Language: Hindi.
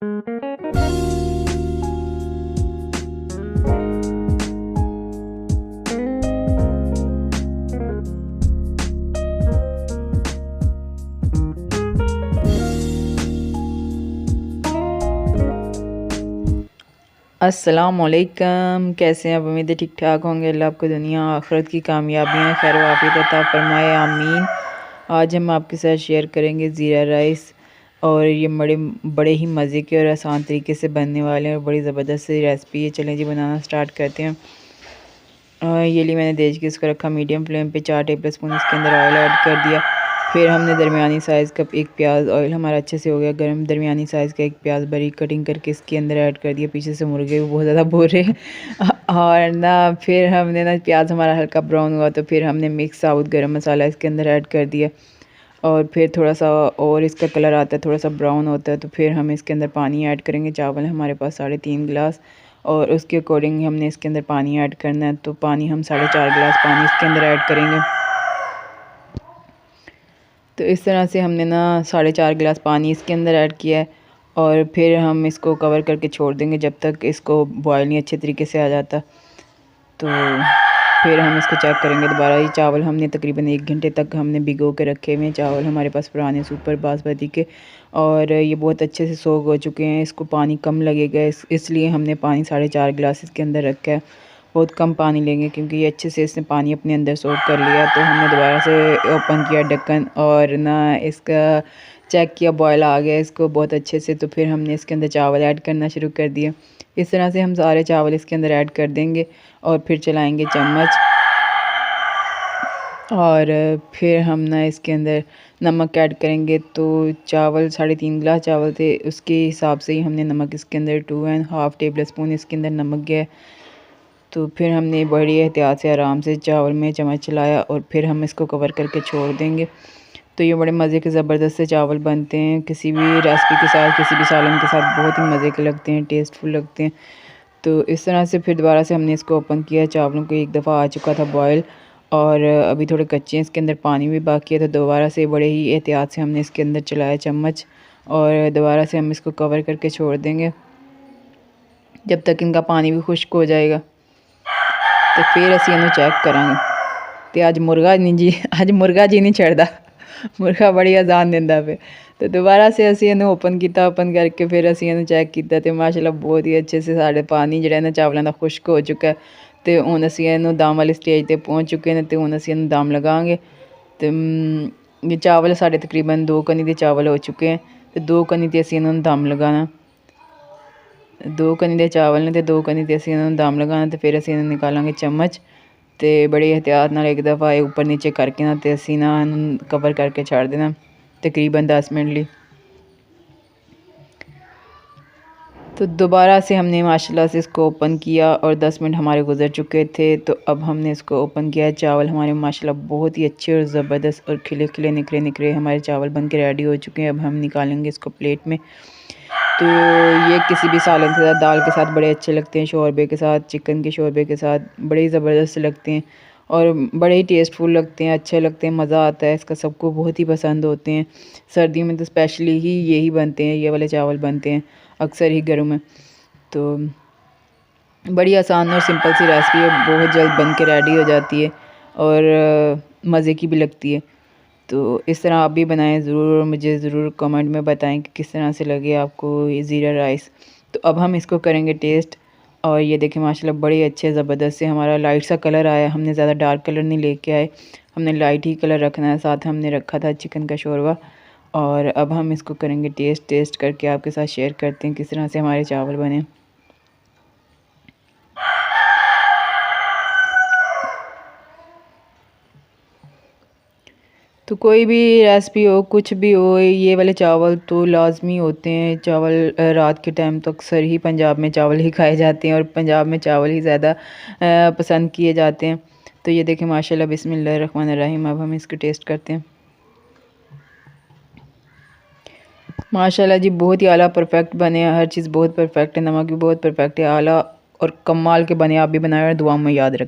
अस्सलामुअलैकुम। कैसे हैं आप? उम्मीद है ठीक ठाक होंगे। अल्लाह आपको दुनिया आखिरत की कामयाबियाँ खैर वाफ़ियत अता फरमाए, आमीन। आज हम आपके साथ शेयर करेंगे ज़ीरा राइस, और ये बड़े बड़े ही मज़े के और आसान तरीके से बनने वाले हैं और बड़ी ज़बरदस्त सी रेसिपी है। चलें जी बनाना स्टार्ट करते हैं। ये लिए मैंने देख के इसको रखा मीडियम फ्लेम पे। 4 टेबल स्पून इसके अंदर ऑयल ऐड कर दिया। फिर हमने दरमियानी साइज़ का एक प्याज, ऑयल हमारा अच्छे से हो गया गर्म, दरमियानी साइज़ का एक प्याज बारीक कटिंग करके इसके अंदर ऐड कर दिया। पीछे से मुर्गे भी बहुत ज़्यादा बोल रहे हैं और ना फिर हमने ना प्याज हमारा हल्का ब्राउन हुआ तो फिर हमने मिक्स साबुत गरम मसाला इसके अंदर ऐड कर दिया। और फिर थोड़ा सा और इसका कलर आता है, थोड़ा सा ब्राउन होता है, तो फिर हम इसके अंदर पानी ऐड करेंगे। चावल हमारे पास 3.5 गिलास, और उसके अकॉर्डिंग हमने इसके अंदर पानी ऐड करना है। तो पानी हम 4.5 गिलास पानी इसके अंदर ऐड करेंगे। तो इस तरह से हमने ना 4.5 गिलास पानी इसके अंदर ऐड किया है, और फिर हम इसको कवर करके छोड़ देंगे जब तक इसको बॉयल नहीं अच्छे तरीके से आ जाता। तो फिर हम इसको चेक करेंगे दोबारा। ये चावल हमने तकरीबन 1 घंटे तक हमने भिगो के रखे हुए हैं। चावल हमारे पास पुराने सुपर बासमती के, और ये बहुत अच्छे से सोख हो चुके हैं। इसको पानी कम लगेगा, इसलिए हमने पानी 4.5 गिलास इसके अंदर रखा है। बहुत कम पानी लेंगे क्योंकि ये अच्छे से इसने पानी अपने अंदर सोख कर लिया। तो हमने दोबारा से ओपन किया ढक्कन, और ना इसका चेक किया, बॉयल आ गया इसको बहुत अच्छे से। तो फिर हमने इसके अंदर चावल ऐड करना शुरू कर दिया। इस तरह से हम सारे चावल इसके अंदर ऐड कर देंगे और फिर चलाएंगे चम्मच। और फिर हम ना इसके अंदर नमक ऐड करेंगे। तो चावल 3.5 गिलास चावल थे, उसके हिसाब से ही हमने नमक इसके अंदर 2.5 टेबल स्पून इसके अंदर नमक गया। तो फिर हमने बड़ी एहतियात से आराम से चावल में चम्मच चलाया, और फिर हम इसको कवर करके छोड़ देंगे। तो ये बड़े मज़े के ज़बरदस्त से चावल बनते हैं, किसी भी रेसिपी के साथ, किसी भी सालन के साथ बहुत ही मज़े के लगते हैं, टेस्टफुल लगते हैं। तो इस तरह से फिर दोबारा से हमने इसको ओपन किया। चावलों को एक दफ़ा आ चुका था बॉयल, और अभी थोड़े कच्चे हैं, इसके अंदर पानी भी बाकी है। तो दोबारा से बड़े ही एहतियात से हमने इसके अंदर चलाया चम्मच, और दोबारा से हम इसको कवर करके छोड़ देंगे जब तक इनका पानी भी खुश्क हो जाएगा। तो फिर असीं इन्हूं चेक करांगे। तो अज मुर्गा जी नहीं चढ़दा, मुर्गा बड़ी अजान दिंदा पे। तो दोबारा से असीं इन्हूं ओपन किया। ओपन करके फिर असीं इन्हूं चेक किया, तो माशाल्लाह बहुत ही अच्छे से साढ़े पानी जिहड़ा ना चावलों का खुश्क हो चुका है। तो हुण असीं इन्हूं दम वाली स्टेज पर पहुँच चुके हैं। तो हुण असीं इन्हूं दम लगांगे। तो ये चावल साढ़े तकरीबन 2 कनी के चावल हो चुके हैं। तो 2 कनी ते असीं इन्हूं दम लगाना। 2 कनी के चावल ने, तो 2 कनी ते असीं इन्हूं दम लगाना। तो फिर असीं निकालांगे चम्मच, तो बड़ी एहतियात नाल एक दफ़ा ऊपर नीचे करके ना, तो असीं ना कवर करके छड़ देना तकरीबन 10 मिनट लिए। तो दोबारा से हमने माशाल्लाह से इसको ओपन किया, और 10 मिनट हमारे गुजर चुके थे। तो अब हमने इसको ओपन किया। चावल हमारे माशाल्लाह बहुत ही अच्छे और ज़बरदस्त और खिले खिले निखरे निखरे हमारे चावल बन के रेडी हो चुके हैं। अब हम निकालेंगे इसको प्लेट में। तो ये किसी भी सालन के साथ, दाल के साथ बड़े अच्छे लगते हैं, शोरबे के साथ, चिकन के शोरबे के साथ बड़े ही ज़बरदस्त लगते हैं, और बड़े ही टेस्टफुल लगते हैं, अच्छे लगते हैं, मज़ा आता है इसका, सबको बहुत ही पसंद होते हैं। सर्दियों में तो स्पेशली ही यही बनते हैं, ये वाले चावल बनते हैं अक्सर ही घरों में। तो बड़ी आसान और सिंपल सी रेसिपी है, बहुत जल्द बन के रेडी हो जाती है, और मज़े की भी लगती है। तो इस तरह आप भी बनाएं ज़रूर, और मुझे ज़रूर कमेंट में बताएं कि किस तरह से लगे आपको ये ज़ीरा राइस। तो अब हम इसको करेंगे टेस्ट। और ये देखें माशाल्लाह बड़े अच्छे ज़बरदस्त से हमारा लाइट सा कलर आया। हमने ज़्यादा डार्क कलर नहीं लेके आए, हमने लाइट ही कलर रखना है। साथ हमने रखा था चिकन का शोरबा। और अब हम इसको करेंगे टेस्ट करके आपके साथ शेयर करते हैं किस तरह से हमारे चावल बने। तो कोई भी रेसिपी हो, कुछ भी हो, ये वाले चावल तो लाजमी होते हैं। चावल रात के टाइम तो अक्सर ही पंजाब में चावल ही खाए जाते हैं, और पंजाब में चावल ही ज़्यादा पसंद किए जाते हैं। तो ये देखें माशाल्लाह बिस्मिल्लाहिर्रहमानिर्रहीम। अब हम इसको टेस्ट करते हैं। माशाल्लाह जी बहुत ही आला परफेक्ट बने हैं, हर चीज़ बहुत परफेक्ट है, नमक भी बहुत परफेक्ट है, आला और कमाल के बने। आप भी बनाए और दुआ में याद रखें।